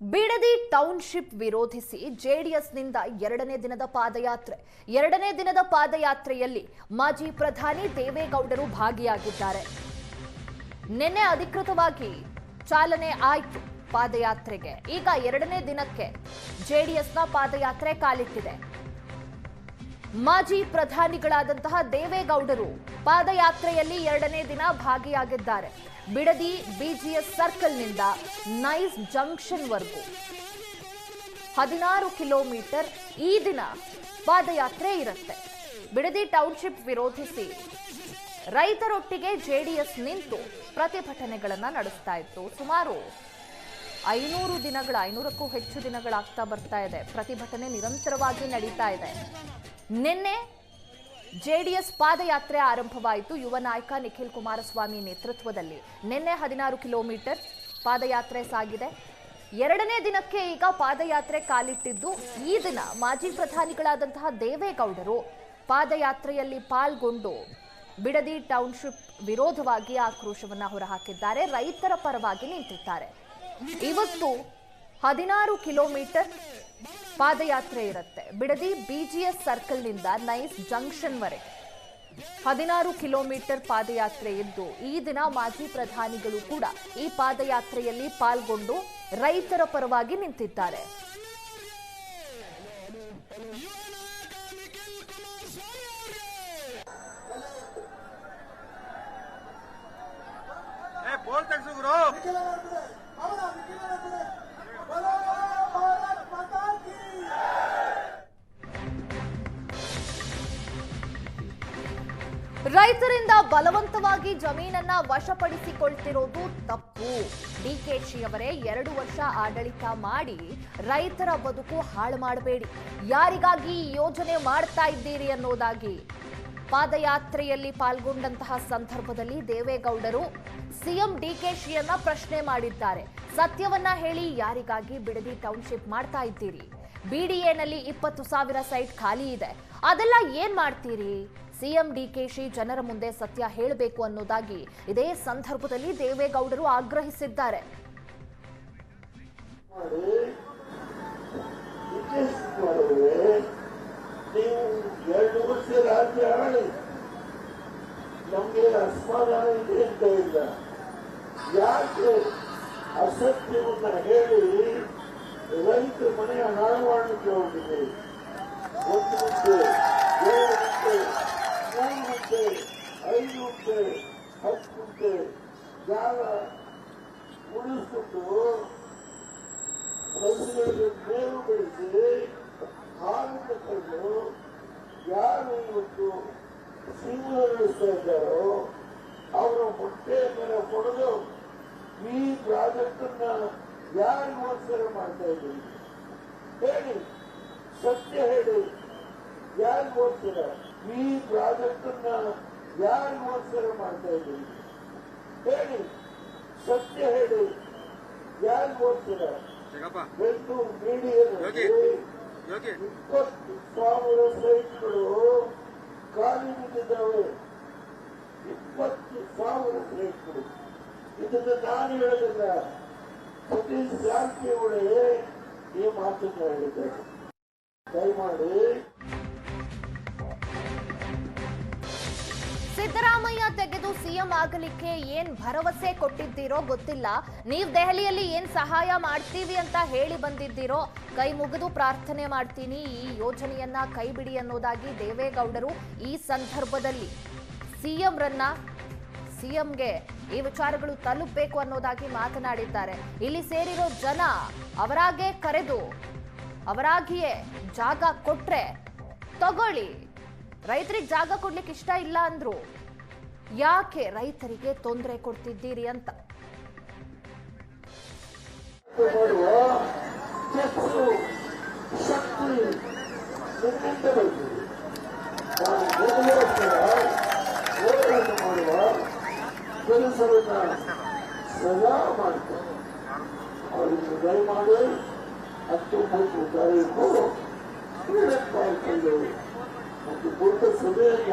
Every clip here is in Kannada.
ಬಿಡದಿ ಟೌನ್ಶಿಪ್ ವಿರೋಧಿಸಿ ಜೆಡಿಎಸ್ನಿಂದ ಎರಡನೇ ದಿನದ ಪಾದಯಾತ್ರೆಯಲ್ಲಿ ಮಾಜಿ ಪ್ರಧಾನಿ ದೇವೇಗೌಡರು ಭಾಗಿಯಾಗಿದ್ದಾರೆ. ನಿನ್ನೆ ಅಧಿಕೃತವಾಗಿ ಚಾಲನೆ ಆಯಿತು ಪಾದಯಾತ್ರೆಗೆ. ಈಗ ಎರಡನೇ ದಿನಕ್ಕೆ ಜೆಡಿಎಸ್ನ ಪಾದಯಾತ್ರೆ ಕಾಲಿಟ್ಟಿದೆ. ಮಾಜಿ ಪ್ರಧಾನಿಗಳಾದಂತಹ ದೇವೇಗೌಡರು ಪಾದಯಾತ್ರೆಯಲ್ಲಿ ಎರಡನೇ ದಿನ ಭಾಗಿಯಾಗಿದ್ದಾರೆ. ಬಿಡದಿ ಬಿಜಿಎಸ್ ಸರ್ಕಲ್ನಿಂದ ನೈಸ್ ಜಂಕ್ಷನ್ ವರೆಗೂ 16 ಕಿಲೋಮೀಟರ್ ಈ ದಿನ ಪಾದಯಾತ್ರೆ ಇರುತ್ತೆ. ಬಿಡದಿ ಟೌನ್ಶಿಪ್ ವಿರೋಧಿಸಿ ರೈತರೊಟ್ಟಿಗೆ ಜೆಡಿಎಸ್ ನಿಂತು ಪ್ರತಿಭಟನೆಗಳನ್ನು ನಡೆಸ್ತಾ ಇತ್ತು. ಸುಮಾರು 500ಕ್ಕೂ ಹೆಚ್ಚು ದಿನಗಳಾಗ್ತಾ ಬರ್ತಾ ಇದೆ. ಪ್ರತಿಭಟನೆ ನಿರಂತರವಾಗಿ ನಡೀತಾ ಇದೆ. ನಿನ್ನೆ ಜೆಡಿಎಸ್ ಪಾದಯಾತ್ರೆ ಆರಂಭವಾಯಿತು. ಯುವ ನಾಯಕ ನಿಖಿಲ್ ಕುಮಾರಸ್ವಾಮಿ ನೇತೃತ್ವದಲ್ಲಿ ನಿನ್ನೆ 16 ಕಿಲೋಮೀಟರ್ ಪಾದಯಾತ್ರೆ ಸಾಗಿದೆ. ಎರಡನೇ ದಿನಕ್ಕೆ ಈಗ ಪಾದಯಾತ್ರೆ ಕಾಲಿಟ್ಟಿದ್ದು, ಈ ದಿನ ಮಾಜಿ ಪ್ರಧಾನಿಗಳಾದಂತಹ ದೇವೇಗೌಡರು ಪಾದಯಾತ್ರೆಯಲ್ಲಿ ಪಾಲ್ಗೊಂಡು ಬಿಡದಿ ಟೌನ್ಶಿಪ್ ವಿರೋಧವಾಗಿ ಆಕ್ರೋಶವನ್ನು ಹೊರಹಾಕಿದ್ದಾರೆ. ರೈತರ ಪರವಾಗಿ ನಿಂತಿದ್ದಾರೆ. ಇವತ್ತು 16 ಕಿಲೋಮೀಟರ್ ಪಾದಯಾತ್ರೆ ಇರುತ್ತೆ. ಬಿಡದಿ ಬಿಜಿಎಸ್ ಸರ್ಕಲ್ನಿಂದ ನೈಸ್ ಜಂಕ್ಷನ್ ವರೆಗೆ 16 ಕಿಲೋಮೀಟರ್ ಪಾದಯಾತ್ರೆ ಇದ್ದು, ಈ ದಿನ ಮಾಜಿ ಪ್ರಧಾನಿಗಳು ಕೂಡ ಈ ಪಾದಯಾತ್ರೆಯಲ್ಲಿ ಪಾಲ್ಗೊಂಡು ರೈತರ ಪರವಾಗಿ ನಿಂತಿದ್ದಾರೆ. ರೈತರಿಂದ ಬಲವಂತವಾಗಿ ಜಮೀನನ್ನ ವಶಪಡಿಸಿಕೊಳ್ತಿರೋದು ತಪ್ಪು. ಡಿಕೆಶಿ ಅವರೇ 2 ವರ್ಷ ಆಡಳಿತ ಮಾಡಿ ರೈತರ ಬದುಕು ಹಾಳು ಮಾಡಬೇಡಿ. ಯಾರಿಗಾಗಿ ಈ ಯೋಜನೆ ಮಾಡ್ತಾ ಇದ್ದೀರಿ ಅನ್ನೋದಾಗಿ ಪಾದಯಾತ್ರೆಯಲ್ಲಿ ಪಾಲ್ಗೊಂಡಂತಹ ಸಂದರ್ಭದಲ್ಲಿ ದೇವೇಗೌಡರು ಸಿಎಂ ಡಿಕೆಶಿಯನ್ನ ಪ್ರಶ್ನೆ ಮಾಡಿದ್ದಾರೆ. ಸತ್ಯವನ್ನ ಹೇಳಿ, ಯಾರಿಗಾಗಿ ಬಿಡದಿ ಟೌನ್ಶಿಪ್ ಮಾಡ್ತಾ ಇದ್ದೀರಿ? ಬಿಡಿಎನಲ್ಲಿ 20,000 ಸೈಟ್ ಖಾಲಿ ಇದೆ, ಅದೆಲ್ಲ ಏನ್ ಮಾಡ್ತೀರಿ? ಸಿಎಂ ಡಿಕೆಶಿ ಜನರ ಮುಂದೆ ಸತ್ಯ ಹೇಳಬೇಕು ಅನ್ನೋದಾಗಿ ಇದೇ ಸಂದರ್ಭದಲ್ಲಿ ದೇವೇಗೌಡರು ಆಗ್ರಹಿಸಿದ್ದಾರೆ. ಎರಡು ವರ್ಷ ರಾಜ್ಯ ಆಳಿ ನಮಗೆ ಅಸಮಾಧಾನ ಇದೆ ಅಂತ ಇಲ್ಲ. ಯಾಕೆ ಅಸತ್ಯವನ್ನ ಹೇಳಿ ರೈತ ಮನೆಯ ಹಾಳು ಮಾಡಲಿಕ್ಕೆ ಹೋಗಿದೆ? 1 ಗುಂಟೆ, 2 ಗುಂಟೆ, 3 ಗುಂಟೆ, 5 ಗುಂಟೆ, 10 ಗುಂಟೆ ಜಾಗ ಉಳಿಸಿಕೊಂಡು ಹಸುಗಳಿಗೆ ಮೇವು ಬೆಳೆಸಿ ಹಾಲನ್ನು ತಂದು ಯಾರು ಇವತ್ತು ಸಿಂಹಗಳಿಸ್ತಾ ಇದ್ದಾರೋ ಅವರ ಮೊಟ್ಟೆ ಮೇಲೆ ಕೊಡಲು ಈ ಪ್ರಾಜೆಕ್ಟ್ ಅನ್ನ ಯಾರಿಗೋಸ್ಕರ ಮಾಡ್ತಾ ಇದ್ದೀವಿ? ಹೇಳಿ, ಸತ್ಯ ಹೇಳಿ, ಯಾರಿಗೋಸ್ಕರ ಈ ಪ್ರಾಜೆಕ್ಟ್ ಅನ್ನ ಯಾರಿಗೋಸ್ಕರ ಮಾಡ್ತಾ ಇದ್ದೀವಿ? ಹೇಳಿ, ಸತ್ಯ ಹೇಳಿ, ಯಾರಿಗೋಸ್ಕರ? ಬೆಂಗಳೂರು ಮೀಡಿಯಾದಲ್ಲಿ 20,000 ಸೈಟ್ಗಳು ಖಾಲಿ ಬಿದ್ದಿದ್ದಾವೆ. 20,000 ಸೈಟ್ಗಳು. ಇದನ್ನು ನಾನು ಹೇಳಲಿಲ್ಲ, ಸತೀಶ್ ಜಾರಕಿಹೊಳಿ ಈ ಮಾತನ್ನು ಹೇಳಿದ್ದಾರೆ. ದಯಮಾಡಿ ಸಿದ್ದರಾಮಯ್ಯ ತೆಗೆದು ಸಿಎಂ ಆಗಲಿಕ್ಕೆ ಏನ್ ಭರವಸೆ ಕೊಟ್ಟಿದ್ದೀರೋ ಗೊತ್ತಿಲ್ಲ. ನೀವು ದೆಹಲಿಯಲ್ಲಿ ಏನ್ ಸಹಾಯ ಮಾಡ್ತೀವಿ ಅಂತ ಹೇಳಿ ಬಂದಿದ್ದೀರೋ, ಕೈ ಮುಗಿದು ಪ್ರಾರ್ಥನೆ ಮಾಡ್ತೀನಿ, ಈ ಯೋಜನೆಯನ್ನ ಕೈ ಬಿಡಿ ಅನ್ನೋದಾಗಿ ದೇವೇಗೌಡರು ಈ ಸಂದರ್ಭದಲ್ಲಿ ಸಿಎಂಗೆ ಈ ವಿಚಾರಗಳು ತಲುಪಬೇಕು ಅನ್ನೋದಾಗಿ ಮಾತನಾಡಿದ್ದಾರೆ. ಇಲ್ಲಿ ಸೇರಿರೋ ಜನ ಅವರಾಗೆ ಕರೆದು ಅವರಾಗಿಯೇ ಜಾಗ ಕೊಟ್ರೆ ತಗೊಳ್ಳಿ, ರೈತರಿಗೆ ಜಾಗ ಕೊಡ್ಲಿಕ್ಕೆ ಇಷ್ಟ ಇಲ್ಲ ಅಂದ್ರು, ಯಾಕೆ ರೈತರಿಗೆ ತೊಂದರೆ ಕೊಡ್ತಿದ್ದೀರಿ ಅಂತ. ಕೆಲಸವನ್ನ ಸದಾ ಮಾಡ್ತಾರೆ. ಅವರಿಗೆ ದಯಮಾಡಿ 19 ತಾರೀಕು ಪಾಲ್ಗೊಂಡು ಮತ್ತು ದೊಡ್ಡ ಸಭೆಯನ್ನ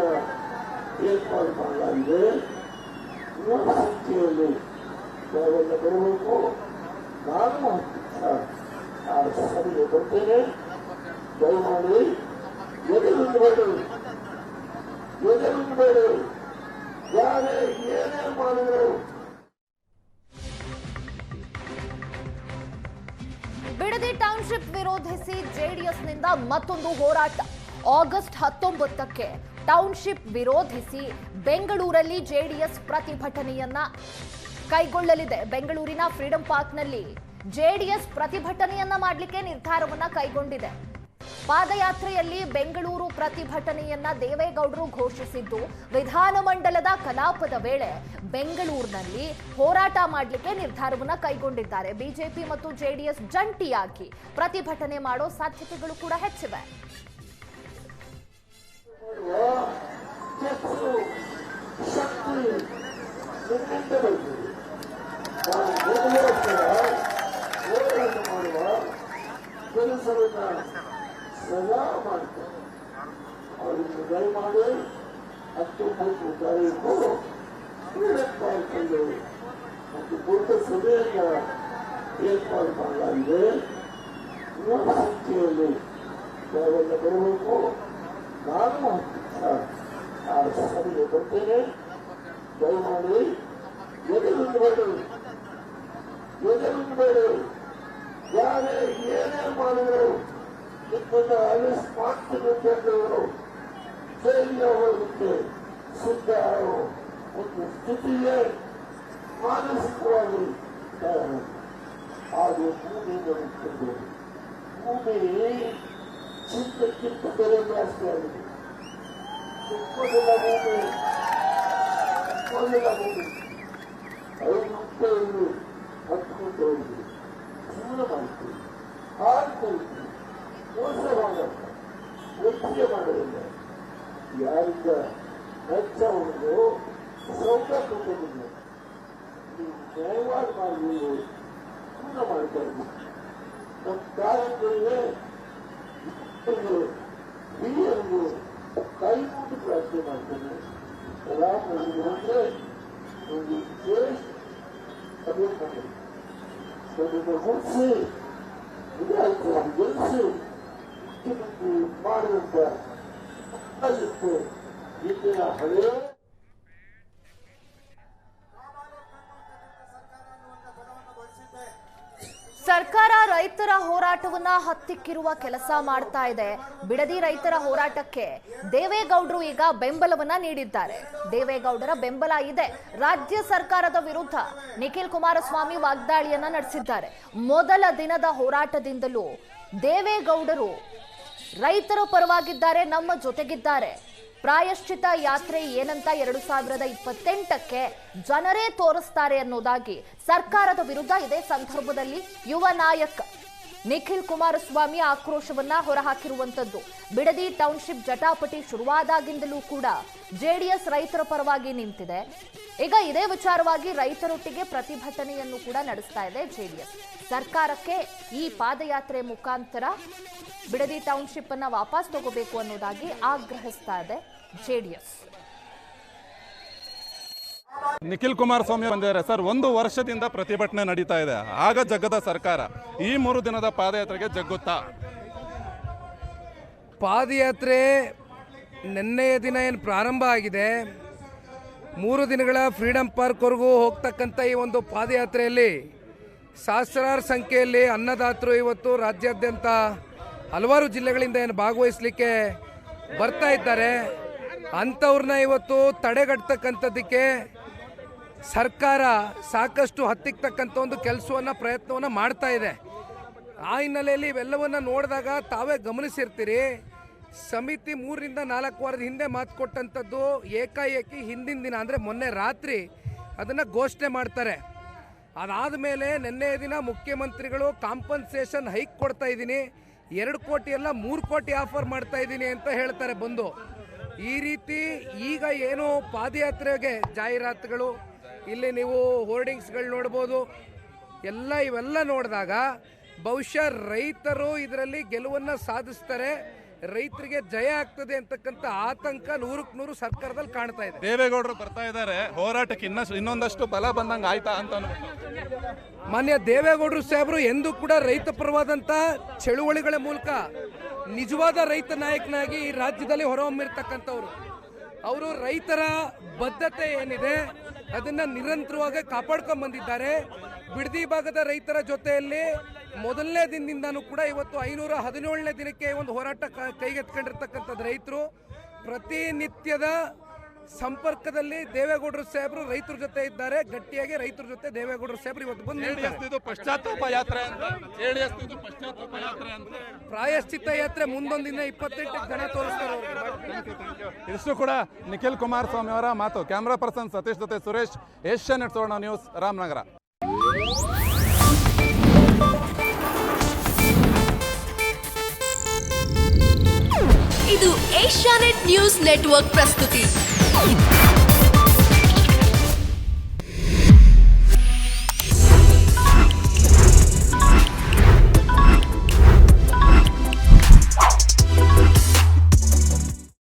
ಏರ್ಪಾಡು ಮಾಡಲಾಗಿದೆ. ಯುವ ಸಂಖ್ಯೆಯಲ್ಲಿ ನಾವೆಲ್ಲ ಬರಬೇಕು. ನಾನು ಸಭೆಗೆ ಬರ್ತೇನೆ. ದಯಮಾಡಿ ಎದುರುಬೇಡಿ, ಯಾರೇ ಏನೇ ಮಾಡಿದ್ರು. ಬಿಡದಿ ಟೌನ್ಶಿಪ್ ವಿರೋಧಿಸಿ ಜೆಡಿಎಸ್ನಿಂದ ಮತ್ತೊಂದು ಹೋರಾಟ. ಆಗಸ್ಟ್ 19ಕ್ಕೆ ಟೌನ್ಶಿಪ್ ವಿರೋಧಿಸಿ ಬೆಂಗಳೂರಲ್ಲಿ ಜೆಡಿಎಸ್ ಪ್ರತಿಭಟನೆಯನ್ನ ಕೈಗೊಳ್ಳಲಿದೆ. ಬೆಂಗಳೂರಿನ ಫ್ರೀಡಂ ಪಾರ್ಕ್ನಲ್ಲಿ ಜೆಡಿಎಸ್ ಪ್ರತಿಭಟನೆಯನ್ನ ಮಾಡಲಿಕ್ಕೆ ನಿರ್ಧಾರವನ್ನ ಕೈಗೊಂಡಿದೆ. ಪಾದಯಾತ್ರೆಯಲ್ಲಿ ಬೆಂಗಳೂರು ಪ್ರತಿಭಟನೆಯನ್ನ ದೇವೇಗೌಡರು ಘೋಷಿಸಿದ್ದು, ವಿಧಾನಮಂಡಲದ ಕಲಾಪದ ವೇಳೆ ಬೆಂಗಳೂರಿನಲ್ಲಿ ಹೋರಾಟ ಮಾಡಲಿಕ್ಕೆ ನಿರ್ಧಾರವನ್ನ ಕೈಗೊಂಡಿದ್ದಾರೆ. ಬಿಜೆಪಿ ಮತ್ತು ಜೆಡಿಎಸ್ ಜಂಟಿಯಾಗಿ ಪ್ರತಿಭಟನೆ ಮಾಡೋ ಸಾಧ್ಯತೆಗಳು ಕೂಡ ಹೆಚ್ಚಿವೆ. ಸದಾ ಮಾಡ್ತಾರೆ. ಅವರಿಗೆ ದಯಮಾಡಿ 19 ತಾರೀಕು ಫ್ರೀಡಂ ಪಾರ್ಕ್ನಲ್ಲಿ ಒಂದು ದೊಡ್ಡ ಸಭೆಯನ್ನ ಏರ್ಪಾಡು ಮಾಡಲಾಗಿದೆ. ನೂರ ಸಂಖ್ಯೆಯಲ್ಲಿ ನಾವೆಲ್ಲ ಬರಬೇಕು. ನಾನು ಆ ಸಭೆಗೆ ಬರ್ತೇನೆ. ದಯಮಾಡಿ ಎದುರುಬೇಡಿ, ಯಾರೇ ಏನೇ ಮಾಡಿದ್ರು ನಿಮ್ಮನ್ನು ಅರೆಸ್ಟ್ ಮಾಡ್ತೀನಿ ಅಂತೇಳಿದವರು ಜೈಲಿಗೆ ಹೋಗಲಿಕ್ಕೆ ಸಿದ್ಧ ಒಂದು ಸ್ಥಿತಿಗೆ ಮಾನಸಿಕವಾಗಿ ಹಾಗೆ ಭೂಮಿ ಬರುತ್ತದೆ. ಭೂಮಿ ಚಿಂತಕ್ಕಿಂತ ಬೆಲೆ ಜಾಸ್ತಿ ಆಗಿದೆ. ಮೊದಲ ಭೂಮಿ 5 ರೂಪಾಯಿ ಹತ್ಕೊಂಡು ಹೋಗಿ ಜೀವನ ಮಾಡ್ತೀವಿ, ಹಾಡ್ಕೊಳ್ತೀವಿ, ಮೋಸ ಮಾಡಲ್ಲ, ಒಪ್ಪಿಗೆ ಮಾಡೋದಿಲ್ಲ. ಯಾರಿಂದ ವೆಚ್ಚ ಹೊಡೆದು ಸೌಕ ಕೊಟ್ಟಿಲ್ಲ. ನೀವು ನ್ಯಾಯವಾಗಿ ಮಾಡಿ ಪೂರ್ಣ ಮಾಡ್ತಾ ಇದ್ದೀವಿ. ನಮ್ಮ ಕಾರ್ಯಗಳಿಗೆ ಹಿರಿಯರಿಗೂ ಕೈ ಮುಟ್ಟು ಪ್ರಾರ್ಥನೆ ಮಾಡ್ತೇನೆ. ಎಲ್ಲ ಅಂದ್ರೆ ಒಂದು ವಿಶೇಷ ಸಭೆ ಮಾಡಿ ಮುಗಿಸಿ ವಿಧಾನಸಭೆ ಗೆಲ್ಲಿಸಿ ಮುಖ್ಯಮಂತ್ರಿ ಮಾಡಿದಂತ ಇಂದಿನ ಹಳೆಯ ಸರ್ಕಾರ ರೈತರ ಹೋರಾಟವನ್ನ ಹತ್ತಿಕ್ಕಿರುವ ಕೆಲಸ ಮಾಡ್ತಾ ಇದೆ. ಬಿಡದಿ ರೈತರ ಹೋರಾಟಕ್ಕೆ ದೇವೇಗೌಡರು ಈಗ ಬೆಂಬಲವನ್ನ ನೀಡಿದ್ದಾರೆ. ದೇವೇಗೌಡರ ಬೆಂಬಲ ಇದೆ. ರಾಜ್ಯ ಸರ್ಕಾರದ ವಿರುದ್ಧ ನಿಖಿಲ್ ಕುಮಾರಸ್ವಾಮಿ ವಾಗ್ದಾಳಿಯನ್ನ ನಡೆಸಿದ್ದಾರೆ. ಮೊದಲ ದಿನದ ಹೋರಾಟದಿಂದಲೂ ದೇವೇಗೌಡರು ರೈತರ ಪರವಾಗಿದ್ದಾರೆ, ನಮ್ಮ ಜೊತೆಗಿದ್ದಾರೆ. ಪ್ರಾಯಶ್ಚಿತ ಯಾತ್ರೆ ಏನಂತ 2028ಕ್ಕೆ ಜನರೇ ತೋರಿಸ್ತಾರೆ ಅನ್ನೋದಾಗಿ ಸರ್ಕಾರದ ವಿರುದ್ಧ ಇದೇ ಸಂದರ್ಭದಲ್ಲಿ ಯುವ ನಾಯಕ ನಿಖಿಲ್ ಕುಮಾರಸ್ವಾಮಿ ಆಕ್ರೋಶವನ್ನ ಹೊರಹಾಕಿರುವಂತದ್ದು. ಬಿಡದಿ ಟೌನ್ಶಿಪ್ ಜಟಾಪಟಿ ಶುರುವಾದಾಗಿಂದಲೂ ಕೂಡ ಜೆಡಿಎಸ್ ರೈತರ ಪರವಾಗಿ ನಿಂತಿದೆ. ಈಗ ಇದೇ ವಿಚಾರವಾಗಿ ರೈತರೊಟ್ಟಿಗೆ ಪ್ರತಿಭಟನೆಯನ್ನು ಕೂಡ ನಡೆಸ್ತಾ ಇದೆ ಜೆಡಿಎಸ್. ಸರ್ಕಾರಕ್ಕೆ ಈ ಪಾದಯಾತ್ರೆ ಮುಖಾಂತರ ಬಿಡದಿ ಟೌನ್ಶಿಪ್ ಅನ್ನ ವಾಪಸ್ ತಗೋಬೇಕು ಅನ್ನೋದಾಗಿ ಆಗ್ರಹಿಸ್ತಾ ಇದೆ ಜೆಡಿಎಸ್. ನಿಖಿಲ್ ಕುಮಾರಸ್ವಾಮಿ ಬಂದಿದ್ದಾರೆ ಸರ್. 1 ವರ್ಷದಿಂದ ಪ್ರತಿಭಟನೆ ನಡೀತಾ ಇದೆ. ಆಗ ಜಗ್ಗದ ಸರ್ಕಾರ ಈ 3 ದಿನದ ಪಾದಯಾತ್ರೆಗೆ ಜಗ್ಗುತ್ತಾ? ಪಾದಯಾತ್ರೆ ನಿನ್ನೆಯ ದಿನ ಏನು ಪ್ರಾರಂಭ ಆಗಿದೆ, 3 ದಿನಗಳ ಫ್ರೀಡಂ ಪಾರ್ಕ್ವರೆಗೂ ಹೋಗ್ತಕ್ಕಂಥ ಈ ಒಂದು ಪಾದಯಾತ್ರೆಯಲ್ಲಿ ಸಹಸ್ರಾರು ಸಂಖ್ಯೆಯಲ್ಲಿ ಅನ್ನದಾತರು ಇವತ್ತು ರಾಜ್ಯಾದ್ಯಂತ ಹಲವಾರು ಜಿಲ್ಲೆಗಳಿಂದ ಏನು ಭಾಗವಹಿಸಲಿಕ್ಕೆ ಬರ್ತಾ ಇದ್ದಾರೆ. ಅಂಥವ್ರನ್ನ ಇವತ್ತು ತಡೆಗಟ್ಟತಕ್ಕಂಥದ್ದಕ್ಕೆ ಸರ್ಕಾರ ಸಾಕಷ್ಟು ಹತ್ತಿಕ್ಕತಕ್ಕಂಥ ಒಂದು ಪ್ರಯತ್ನವನ್ನು ಮಾಡ್ತಾ ಇದೆ. ಆ ಹಿನ್ನೆಲೆಯಲ್ಲಿ ಇವೆಲ್ಲವನ್ನು ನೋಡಿದಾಗ ತಾವೇ ಗಮನಿಸಿರ್ತೀರಿ, ಸಮಿತಿ 3 ರಿಂದ 4 ವಾರದ ಹಿಂದೆ ಮಾತು ಕೊಟ್ಟಂಥದ್ದು ಏಕಾಏಕಿ ಹಿಂದಿನ ದಿನ ಅಂದರೆ ಮೊನ್ನೆ ರಾತ್ರಿ ಅದನ್ನು ಘೋಷಣೆ ಮಾಡ್ತಾರೆ. ಅದಾದ ಮೇಲೆ ನಿನ್ನೆಯ ದಿನ ಮುಖ್ಯಮಂತ್ರಿಗಳು ಕಾಂಪನ್ಸೇಷನ್ ಹೈಕ್ ಕೊಡ್ತಾ ಇದ್ದೀನಿ, 2 ಕೋಟಿ ಅಲ್ಲ 3 ಕೋಟಿ ಆಫರ್ ಮಾಡ್ತಾ ಇದ್ದೀನಿ ಅಂತ ಹೇಳ್ತಾರೆ ಬಂದು. ಈ ರೀತಿ ಈಗ ಏನು ಪಾದಯಾತ್ರೆಗೆ ಜಾಹೀರಾತುಗಳು, ಇಲ್ಲಿ ನೀವು ಹೋರ್ಡಿಂಗ್ಸ್ಗಳು ನೋಡ್ಬೋದು, ಇವೆಲ್ಲ ನೋಡಿದಾಗ ಬಹುಶಃ ರೈತರು ಇದರಲ್ಲಿ ಗೆಲುವನ್ನು ಸಾಧಿಸ್ತಾರೆ. ರೈತರಿಗೆ ಜಯ ಆಗ್ತದೆ ಅಂತಕ್ಕಂಥ ಆತಂಕ 100% ಸರ್ಕಾರದಲ್ಲಿ ಕಾಣ್ತಾ ಇದೆ. ದೇವೇಗೌಡರು ಬರ್ತಾ ಇದ್ದಾರೆ, ಹೋರಾಟಕ್ಕೆ ಇನ್ನೊಂದಷ್ಟು ಬಲ ಬಂದಂಗೆ ಆಯ್ತಾ ಅಂತ ಮಾನ್ಯ ದೇವೇಗೌಡರು ಸಾಹೇಬರು ಎಂದೂ ಕೂಡ ರೈತ ಪರವಾದಂತ ಚಳುವಳಿಗಳ ಮೂಲಕ ನಿಜವಾದ ರೈತ ನಾಯಕನಾಗಿ ಈ ರಾಜ್ಯದಲ್ಲಿ ಹೊರಹೊಮ್ಮಿರ್ತಕ್ಕಂಥವ್ರು. ಅವರು ರೈತರ ಬದ್ಧತೆ ಏನಿದೆ ಅದನ್ನ ನಿರಂತರವಾಗಿ ಕಾಪಾಡ್ಕೊಂಡ್ ಬಂದಿದ್ದಾರೆ. ಬಿಡದಿ ಭಾಗದ ರೈತರ ಜೊತೆಯಲ್ಲಿ ಮೊದಲನೇ ದಿನದಿಂದಾನು ಕೂಡ ಇವತ್ತು 517ನೇ ದಿನಕ್ಕೆ ಒಂದು ಹೋರಾಟ ಕೈಗೆತ್ಕೊಂಡಿರ್ತಕ್ಕಂಥದ್ದು ರೈತರು. ಪ್ರತಿನಿತ್ಯದ ಸಂಪರ್ಕದಲ್ಲಿ ದೇವೇಗೌಡರು ಸಾಹೇಬರು ರೈತರ ಜೊತೆ ಇದ್ದಾರೆ. ಗಟ್ಟಿಯಾಗಿ ರೈತರ ಜೊತೆ ದೇವೇಗೌಡರು ಸಾಹೇಬರು ಇವತ್ತು ಬಂದು ಪಶ್ಚಾತ್ತಾಪ ಯಾತ್ರೆ ಅಂತ ಪಶ್ಚಾತ್ತಾಪ ಯಾತ್ರೆ ಅಂತ ಪ್ರಾಯಶ್ಚಿತ್ತ ಯಾತ್ರೆ ಮುಂದೊಂದು ದಿನ 28 ಜನ ತೋರಿಸ್ತಾರೆ. ಇಷ್ಟು ಕೂಡ ನಿಖಿಲ್ ಕುಮಾರಸ್ವಾಮಿ ಅವರ ಮಾತು. ಕ್ಯಾಮ್ರಾ ಪರ್ಸನ್ ಸತೀಶ್ ಜೊತೆ ಸುರೇಶ್, ಏಷ್ಯಾನೆಟ್ ಸುವರ್ಣ ನ್ಯೂಸ್, ರಾಮನಗರ. ಇದು ಏಷ್ಯಾನೆಟ್ ನ್ಯೂಸ್ ನೆಟ್ವರ್ಕ್ ಪ್ರಸ್ತುತಿ.